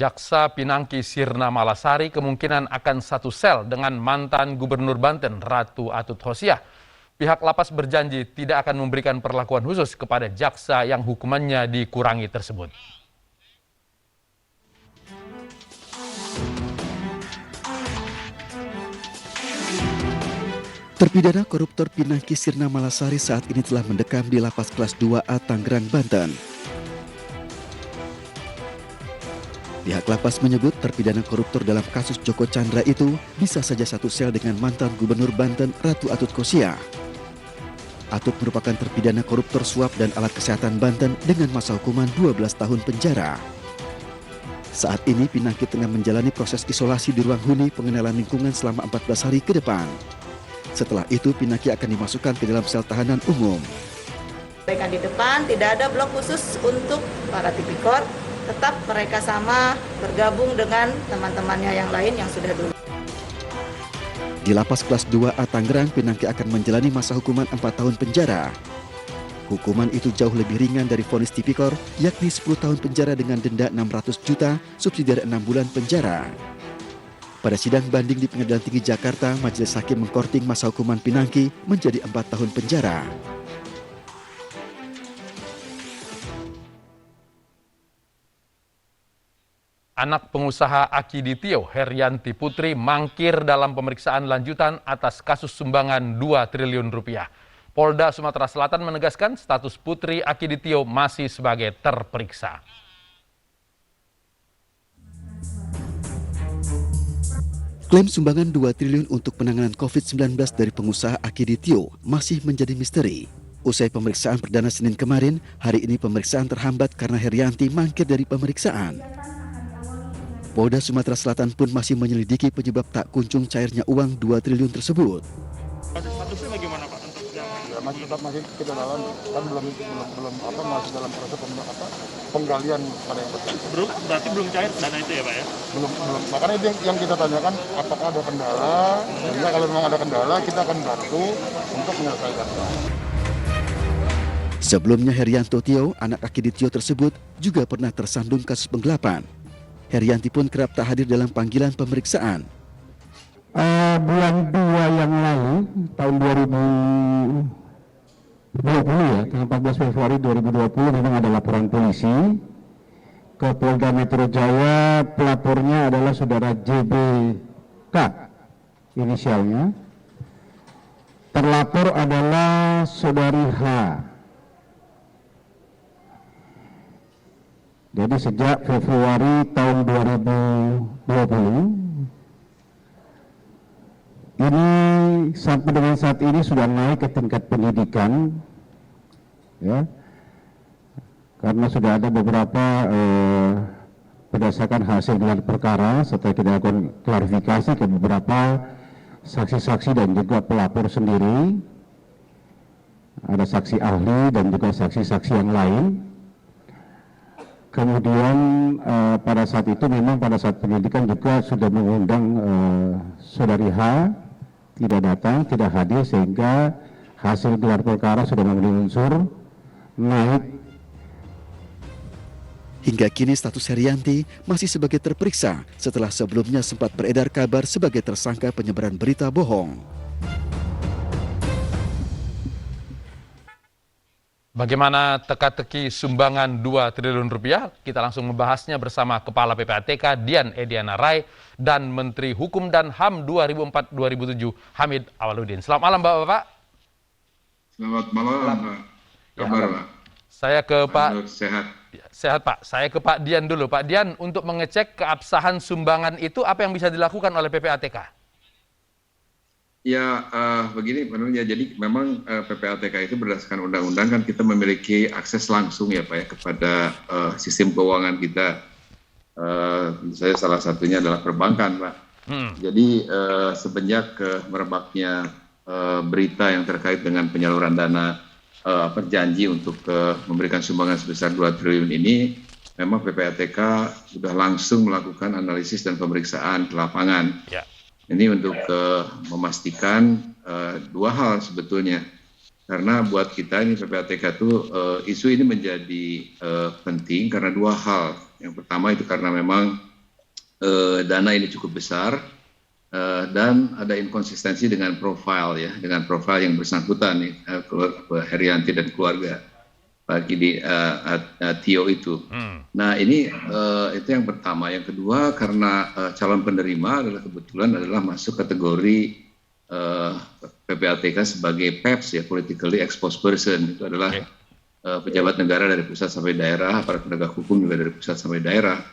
Jaksa Pinangki Sirna Malasari kemungkinan akan satu sel dengan mantan Gubernur Banten Ratu Atut Khosyah. Pihak lapas berjanji tidak akan memberikan perlakuan khusus kepada jaksa yang hukumannya dikurangi tersebut. Terpidana koruptor Pinangki Sirna Malasari saat ini telah mendekam di Lapas Kelas 2A Tangerang, Banten. Pihak lapas menyebut terpidana koruptor dalam kasus Joko Chandra itu bisa saja satu sel dengan mantan Gubernur Banten Ratu Atut Khosyah. Atut merupakan terpidana koruptor suap dan alat kesehatan Banten dengan masa hukuman 12 tahun penjara. Saat ini Pinangki tengah menjalani proses isolasi di ruang huni pengenalan lingkungan selama 14 hari ke depan. Setelah itu Pinangki akan dimasukkan ke dalam sel tahanan umum. Mereka di depan tidak ada blok khusus untuk para tipikor, tetap mereka sama bergabung dengan teman-temannya yang lain yang sudah dulu. Di Lapas Kelas 2A Tangerang, Pinangki akan menjalani masa hukuman 4 tahun penjara. Hukuman itu jauh lebih ringan dari vonis tipikor, yakni 10 tahun penjara dengan denda 600 juta, subsidiar 6 bulan penjara. Pada sidang banding di Pengadilan Tinggi Jakarta, Majelis Hakim mengkorting masa hukuman Pinangki menjadi 4 tahun penjara. Anak pengusaha Akiditio, Herianti Putri, mangkir dalam pemeriksaan lanjutan atas kasus sumbangan 2 triliun rupiah. Polda Sumatera Selatan menegaskan status Putri Akiditio masih sebagai terperiksa. Klaim sumbangan 2 triliun untuk penanganan COVID-19 dari pengusaha Akiditio masih menjadi misteri. Usai pemeriksaan perdana Senin kemarin, hari ini pemeriksaan terhambat karena Herianti mangkir dari pemeriksaan. Polda Sumatera Selatan pun masih menyelidiki penyebab tak kunjung cairnya uang 2 triliun tersebut. Statusnya bagaimana Pak? Masih kita dalam, kan belum masih dalam proses penggalian pada yang bersangkutan. Berarti belum cair dana itu ya Pak ya? Belum. Makanya itu yang kita tanyakan, apakah ada kendala? Sehingga kalau memang ada kendala, kita akan bantu untuk menyelesaikan. Sebelumnya Herianto Tio, anak Akiditio tersebut, juga pernah tersandung kasus penggelapan. Herianti pun kerap tak hadir dalam panggilan pemeriksaan. Bulan 2 yang lalu, tahun 2020 ya, tanggal 14 Februari 2020 memang ada laporan polisi ke Polda Metro Jaya. Pelapornya adalah saudara JBK, inisialnya. Terlapor adalah saudari H. Jadi sejak Februari tahun 2020, ini sampai dengan saat ini sudah naik ke tingkat penyidikan, ya, karena sudah ada beberapa berdasarkan hasil gelar perkara setelah kita lakukan klarifikasi ke beberapa saksi-saksi dan juga pelapor sendiri, ada saksi ahli dan juga saksi-saksi yang lain. Kemudian pada saat itu memang pada saat penyidikan juga sudah mengundang saudari H, tidak datang, tidak hadir, sehingga hasil gelar perkara sudah memenuhi unsur naik. Hingga kini status Herianti masih sebagai terperiksa setelah sebelumnya sempat beredar kabar sebagai tersangka penyebaran berita bohong. Bagaimana teka-teki sumbangan 2 triliun rupiah? Kita langsung membahasnya bersama Kepala PPATK Dian Ediana Rai dan Menteri Hukum dan HAM 2004-2007 Hamid Awaludin. Selamat malam Bapak-Bapak. Selamat malam Pak. Kabar Pak? Saya ke Pak. Sehat. Sehat Pak. Saya ke Pak Dian dulu. Pak Dian, untuk mengecek keabsahan sumbangan itu apa yang bisa dilakukan oleh PPATK? Ya, begini Pak Nur, ya, jadi memang PPATK itu berdasarkan undang-undang kan kita memiliki akses langsung ya Pak ya kepada sistem keuangan kita. Saya salah satunya adalah perbankan Pak. Jadi semenjak merebaknya berita yang terkait dengan penyaluran dana perjanji untuk memberikan sumbangan sebesar 2 triliun ini, memang PPATK sudah langsung melakukan analisis dan pemeriksaan ke lapangan. Ya. Ini untuk memastikan 2 hal sebetulnya, karena buat kita ini PPATK itu isu ini menjadi penting karena 2 hal. Yang pertama itu karena memang dana ini cukup besar dan ada inkonsistensi dengan profil ya, dengan profil yang bersangkutan nih, Herianti dan keluarga bagi di Tio itu. Nah ini itu yang pertama. Yang kedua karena calon penerima kebetulan adalah masuk kategori PPATK sebagai PEPS ya, politically exposed person. Itu adalah pejabat negara dari pusat sampai daerah, para penegak hukum juga dari pusat sampai daerah.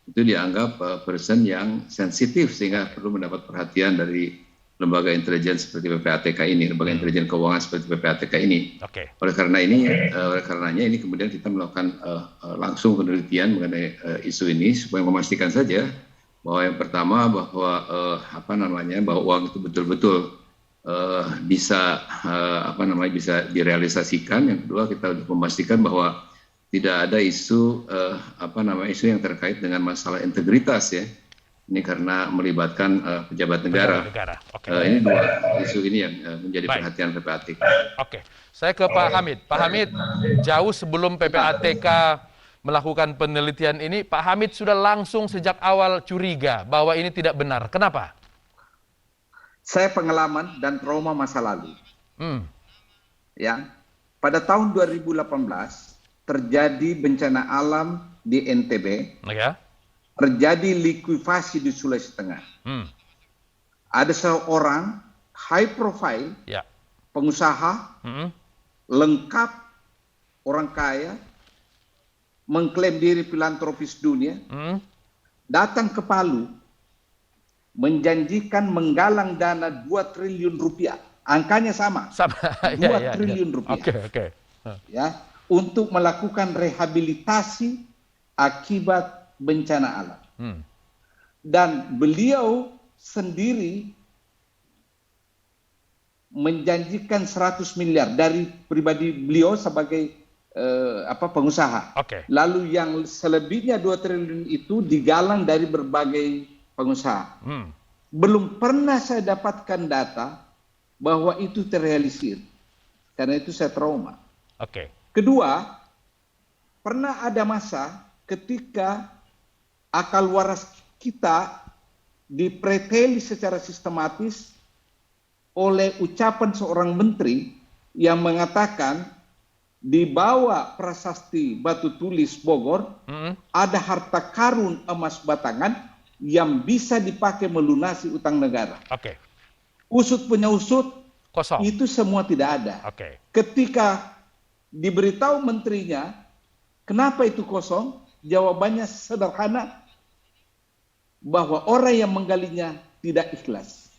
Itu dianggap person yang sensitif sehingga perlu mendapat perhatian dari lembaga intelijen seperti PPATK ini, lembaga intelijen keuangan seperti PPATK ini. Oleh karenanya ini kemudian kita melakukan langsung penelitian mengenai isu ini supaya memastikan saja bahwa yang pertama bahwa bahwa uang itu betul-betul bisa bisa direalisasikan. Yang kedua kita untuk memastikan bahwa tidak ada isu isu yang terkait dengan masalah integritas ya. Ini karena melibatkan pejabat negara. Ini dua isu ini yang menjadi perhatian PPATK. Oke, saya ke Pak Hamid. Pak Hamid, jauh sebelum PPATK melakukan penelitian ini, Pak Hamid sudah langsung sejak awal curiga bahwa ini tidak benar. Kenapa? Saya pengalaman dan trauma masa lalu. Ya, pada tahun 2018 terjadi bencana alam di NTB. Terjadi likuifaksi di Sulawesi Tengah. Ada seorang high profile, pengusaha, lengkap, orang kaya, mengklaim diri filantropis dunia, datang ke Palu, menjanjikan menggalang dana 2 triliun rupiah. Angkanya sama. 2 triliun rupiah. Ya, untuk melakukan rehabilitasi akibat bencana alam. Dan beliau sendiri menjanjikan 100 miliar dari pribadi beliau sebagai pengusaha. Lalu yang selebihnya 2 triliun itu digalang dari berbagai pengusaha. Belum pernah saya dapatkan data bahwa itu terrealisir. Karena itu saya trauma. Kedua, pernah ada masa ketika akal waras kita dipreteli secara sistematis oleh ucapan seorang menteri yang mengatakan di bawah prasasti Batu Tulis Bogor ada harta karun emas batangan yang bisa dipakai melunasi utang negara. Usut punya usut, kosong. Itu semua tidak ada. Ketika diberitahu menterinya, kenapa itu kosong? Jawabannya sederhana, bahwa orang yang menggalinya tidak ikhlas.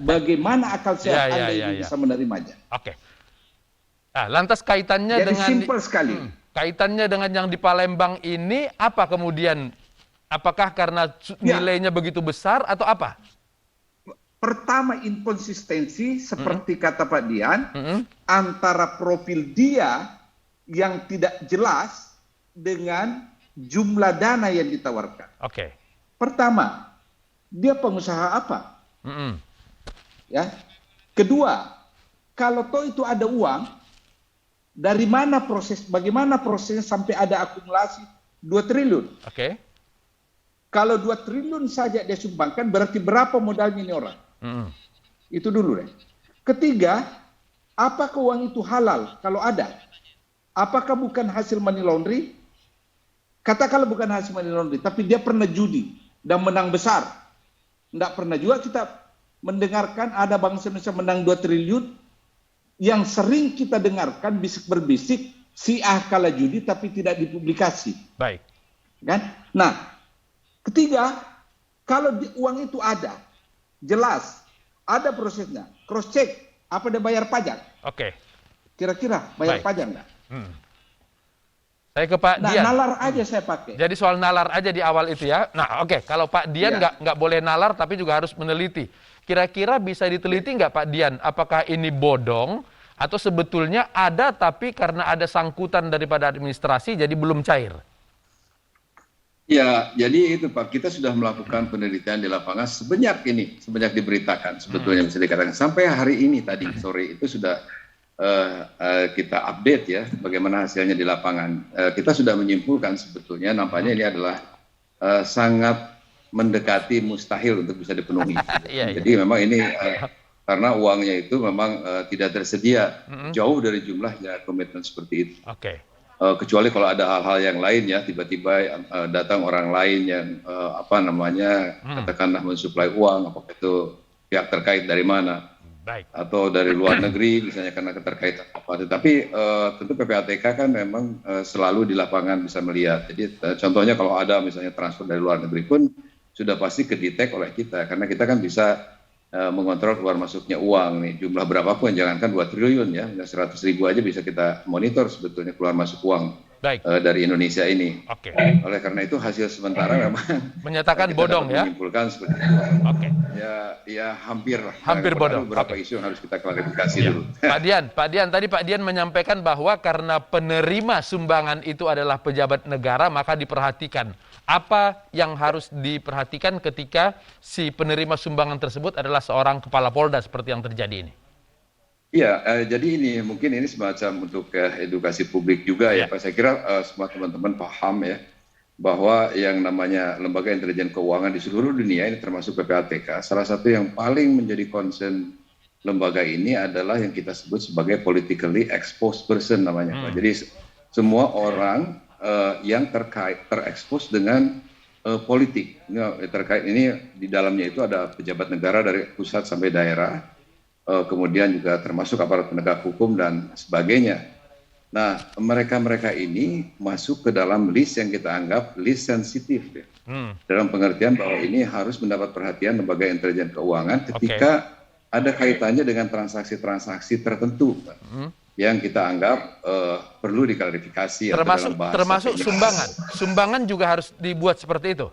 Bagaimana akal sehat Anda ini bisa menerimanya? Nah, lantas kaitannya jadi dengan simpel sekali. Kaitannya dengan yang di Palembang ini apa kemudian? Apakah karena nilainya begitu besar atau apa? Pertama, inkonsistensi seperti kata Pak Dian antara profil dia yang tidak jelas dengan jumlah dana yang ditawarkan. Pertama, dia pengusaha apa? Ya. Kedua, kalau toh itu ada uang, dari mana bagaimana prosesnya sampai ada akumulasi 2 triliun? Kalau 2 triliun saja dia sumbangkan, berarti berapa modalnya ini orang? Itu dulu deh. Ketiga, apakah uang itu halal? Kalau ada, apakah bukan hasil money laundry? Katakanlah bukan hasil money laundry, tapi dia pernah judi dan menang besar. Tidak pernah juga kita mendengarkan ada bangsa Indonesia menang 2 triliun. Yang sering kita dengarkan bisik berbisik, si A kalah judi tapi tidak dipublikasi. Kan? Nah, ketiga, kalau uang itu ada, jelas, ada prosesnya, cross check, apa dia bayar pajak? Kira-kira bayar pajak enggak? Saya ke Pak Dian. Nalar aja saya pakai. Jadi soal nalar aja di awal itu ya. Nah, kalau Pak Dian nggak boleh nalar tapi juga harus meneliti. Kira-kira bisa diteliti nggak Pak Dian? Apakah ini bodong atau sebetulnya ada tapi karena ada sangkutan daripada administrasi jadi belum cair? Ya, jadi itu Pak, kita sudah melakukan penelitian di lapangan sebanyak diberitakan sebetulnya bisa dikatakan. Sampai hari ini tadi sore itu sudah kita update ya bagaimana hasilnya di lapangan. Kita sudah menyimpulkan sebetulnya nampaknya ini adalah sangat mendekati mustahil untuk bisa dipenuhi. Iya, iya. Jadi memang ini karena uangnya itu memang tidak tersedia jauh dari jumlahnya komitmen seperti itu. Oke. Kecuali kalau ada hal-hal yang lain ya, tiba-tiba datang orang lain yang katakanlah mensuplai uang, apakah itu pihak terkait dari mana, Baik. atau dari luar negeri misalnya karena keterkaitan apa. Tetapi tentu PPATK kan memang selalu di lapangan bisa melihat. Jadi contohnya kalau ada misalnya transfer dari luar negeri pun sudah pasti kedetek oleh kita, karena kita kan bisa mengontrol keluar masuknya uang nih, jumlah berapapun, jangankan 2 triliun ya, 100.000 aja bisa kita monitor sebetulnya keluar masuk uang dari Indonesia ini. Oke. Oleh karena itu hasil sementara memang menyatakan kita bodong dapat ya. menyimpulkan seperti itu. Oke. Ya hampir lah. Hampir bodong. Beberapa isu yang harus kita klarifikasi dulu. Pak Dian, tadi Pak Dian menyampaikan bahwa karena penerima sumbangan itu adalah pejabat negara, maka diperhatikan. Apa yang harus diperhatikan ketika si penerima sumbangan tersebut adalah seorang kepala Polda seperti yang terjadi ini? Iya, jadi mungkin ini semacam untuk edukasi publik juga ya Pak. Saya kira semua teman-teman paham ya bahwa yang namanya lembaga intelijen keuangan di seluruh dunia ini termasuk PPATK, salah satu yang paling menjadi concern lembaga ini adalah yang kita sebut sebagai politically exposed person namanya Pak. Jadi semua orang yang terekspos dengan politik. Terkait ini di dalamnya itu ada pejabat negara dari pusat sampai daerah, kemudian juga termasuk aparat penegak hukum dan sebagainya. Nah, mereka-mereka ini masuk ke dalam list yang kita anggap list sensitif ya. Dalam pengertian bahwa ini harus mendapat perhatian lembaga intelijen keuangan ketika ada kaitannya dengan transaksi-transaksi tertentu yang kita anggap perlu diklarifikasi. Termasuk sumbangan. Sumbangan juga harus dibuat seperti itu.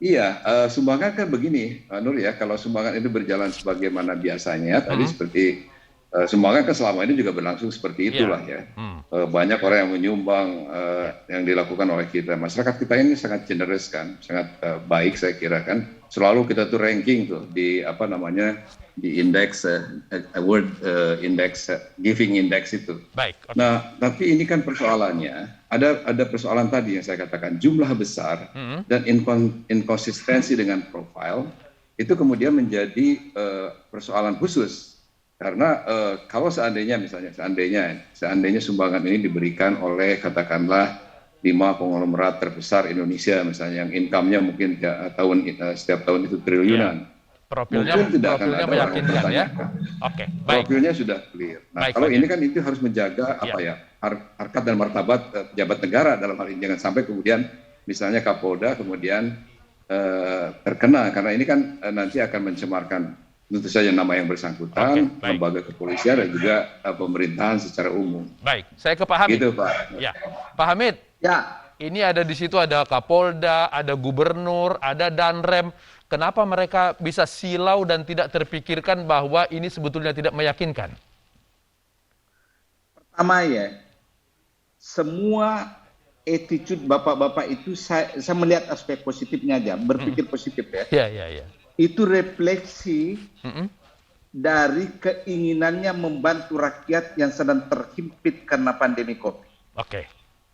Iya, sumbangan kan begini, Nur ya, kalau sumbangan itu berjalan sebagaimana biasanya, tadi seperti sumbangan kan selama ini juga berlangsung seperti itulah ya. Banyak orang yang menyumbang yang dilakukan oleh kita. Masyarakat kita ini sangat generous kan, sangat baik saya kira kan. Selalu kita tuh ranking tuh di di indeks award index giving index itu. Baik. Okay. Nah, tapi ini kan persoalannya ada persoalan tadi yang saya katakan jumlah besar dan inkonsistensi dengan profil itu kemudian menjadi persoalan khusus karena kalau seandainya sumbangan ini diberikan oleh katakanlah 5 konglomerat terbesar Indonesia misalnya yang income-nya mungkin setiap tahun itu triliunan. Profilnya meyakinkan ya. Oke, baik. Profilnya sudah clear. Nah, baik, kalau ini kan itu harus menjaga harkat dan martabat pejabat negara dalam hal ini, jangan sampai kemudian misalnya Kapolda kemudian terkena karena ini kan nanti akan mencemarkan tentu saja nama yang bersangkutan, lembaga kepolisian dan juga pemerintahan secara umum. Baik, saya ke Pak Hamid. Gitu, Pak. Ya, Pak Hamid. Ya. Ini ada di situ ada Kapolda, ada Gubernur, ada Danrem. Kenapa mereka bisa silau dan tidak terpikirkan bahwa ini sebetulnya tidak meyakinkan? Pertama ya, semua attitude bapak-bapak itu saya melihat aspek positifnya aja, berpikir positif ya. Iya. Itu refleksi dari keinginannya membantu rakyat yang sedang terhimpit karena pandemi COVID. Oke.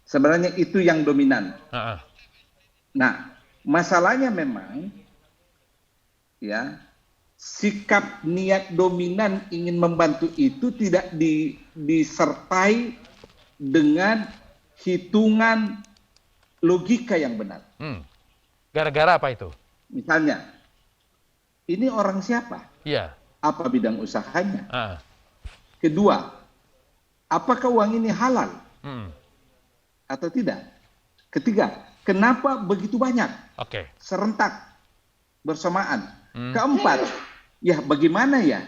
Sebenarnya itu yang dominan. Nah, masalahnya memang ya sikap niat dominan ingin membantu itu tidak disertai dengan hitungan logika yang benar. Gara-gara apa itu? Misalnya, ini orang siapa? Iya. Apa bidang usahanya? Kedua, apakah uang ini halal atau tidak? Ketiga, kenapa begitu banyak? Serentak bersamaan. Keempat, ya bagaimana ya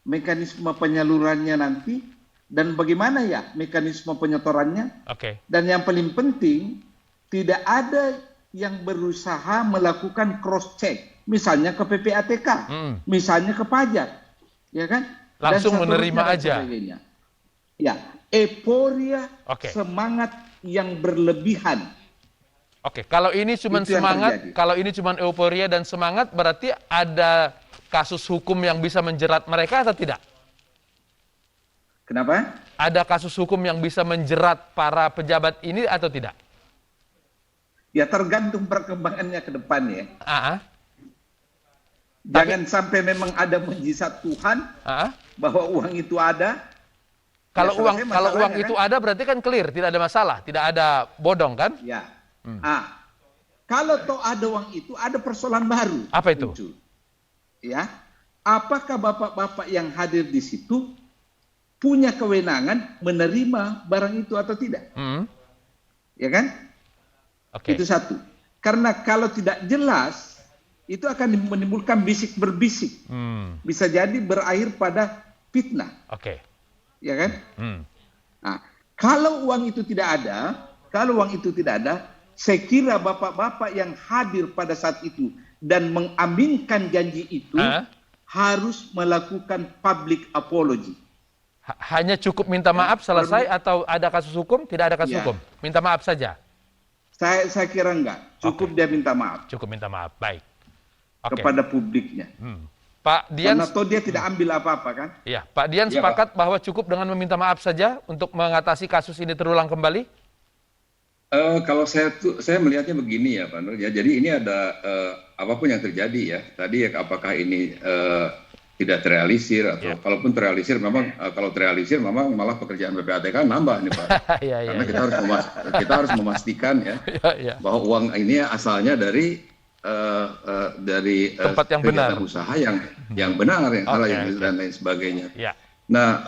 mekanisme penyalurannya nanti dan bagaimana ya mekanisme penyetorannya? Dan yang paling penting, tidak ada yang berusaha melakukan cross check, misalnya ke PPATK, misalnya ke pajak, ya kan? Langsung menerima aja. Ya, euforia, semangat yang berlebihan. Kalau ini cuma semangat, kalau ini cuma euforia dan semangat, berarti ada kasus hukum yang bisa menjerat mereka atau tidak? Kenapa? Ada kasus hukum yang bisa menjerat para pejabat ini atau tidak? Ya tergantung perkembangannya ke depan ya. Jangan sampai memang ada mujizat Tuhan bahwa uang itu ada. Kalau Ya, uang selesai kalau uang masalahnya, itu kan? ada berarti kan clear, tidak ada masalah, tidak ada bodong kan? Ya. Kalau toh ada uang itu, ada persoalan baru. Apa itu? Muncul. Ya. Apakah bapak-bapak yang hadir di situ punya kewenangan menerima barang itu atau tidak? Ya kan? Oke. Itu satu. Karena kalau tidak jelas, itu akan menimbulkan bisik berbisik. Bisa jadi berakhir pada fitnah. Oke. Ya kan? Nah, kalau uang itu tidak ada, saya kira bapak-bapak yang hadir pada saat itu dan mengaminkan janji itu harus melakukan public apology. Hanya cukup minta maaf selesai atau ada kasus hukum? Tidak ada kasus hukum. Minta maaf saja. Saya kira enggak. Cukup dia minta maaf. Cukup minta maaf. Baik. Oke. Kepada publiknya. Pak Dian, Karena toh dia tidak ambil apa-apa kan? iya, Pak Dian Iya, sepakat bahwa cukup dengan meminta maaf saja untuk mengatasi kasus ini terulang kembali? Kalau saya melihatnya begini ya Pak Nur, ya jadi ini ada apapun yang terjadi ya, tadi ya apakah ini tidak terrealisir atau kalaupun terrealisir memang kalau terrealisir memang malah pekerjaan PPATK nambah nih Pak. Karena kita harus memastikan ya bahwa uang ini asalnya dari tempat yang benar, usaha yang benar, yang halal dan lain sebagainya. Nah,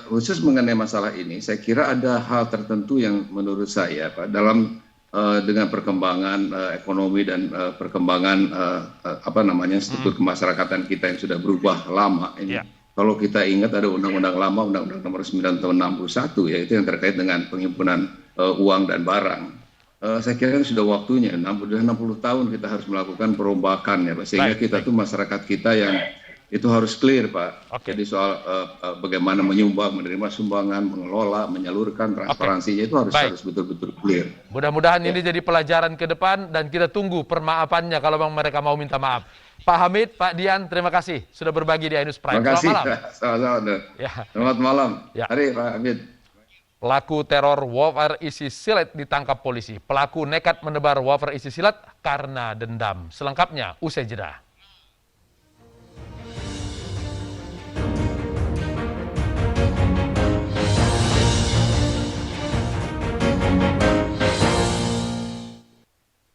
khusus mengenai masalah ini, saya kira ada hal tertentu yang menurut saya Pak dalam dengan perkembangan ekonomi dan perkembangan struktur kemasyarakatan kita yang sudah berubah lama ini. Kalau kita ingat ada undang-undang lama, Undang-Undang Nomor 9 Tahun 61 ya, itu yang terkait dengan penghimpunan uang dan barang. Saya kira sudah waktunya 60 tahun kita harus melakukan perombakan ya Pak, sehingga kita tuh masyarakat kita yang itu harus clear Pak. Jadi soal bagaimana menyumbang, menerima sumbangan, mengelola, menyalurkan, transparansinya itu harus betul-betul clear. Mudah-mudahan ini jadi pelajaran ke depan dan kita tunggu permaafannya kalau memang mereka mau minta maaf. Pak Hamid, Pak Dian, terima kasih sudah berbagi di Ainus Prime. Terima kasih. Selamat malam. Sama-sama. Selamat malam. Hari Pak Hamid. Pelaku teror wafer isi silet ditangkap polisi. Pelaku nekat menebar wafer isi silet karena dendam. Selengkapnya usai jeda.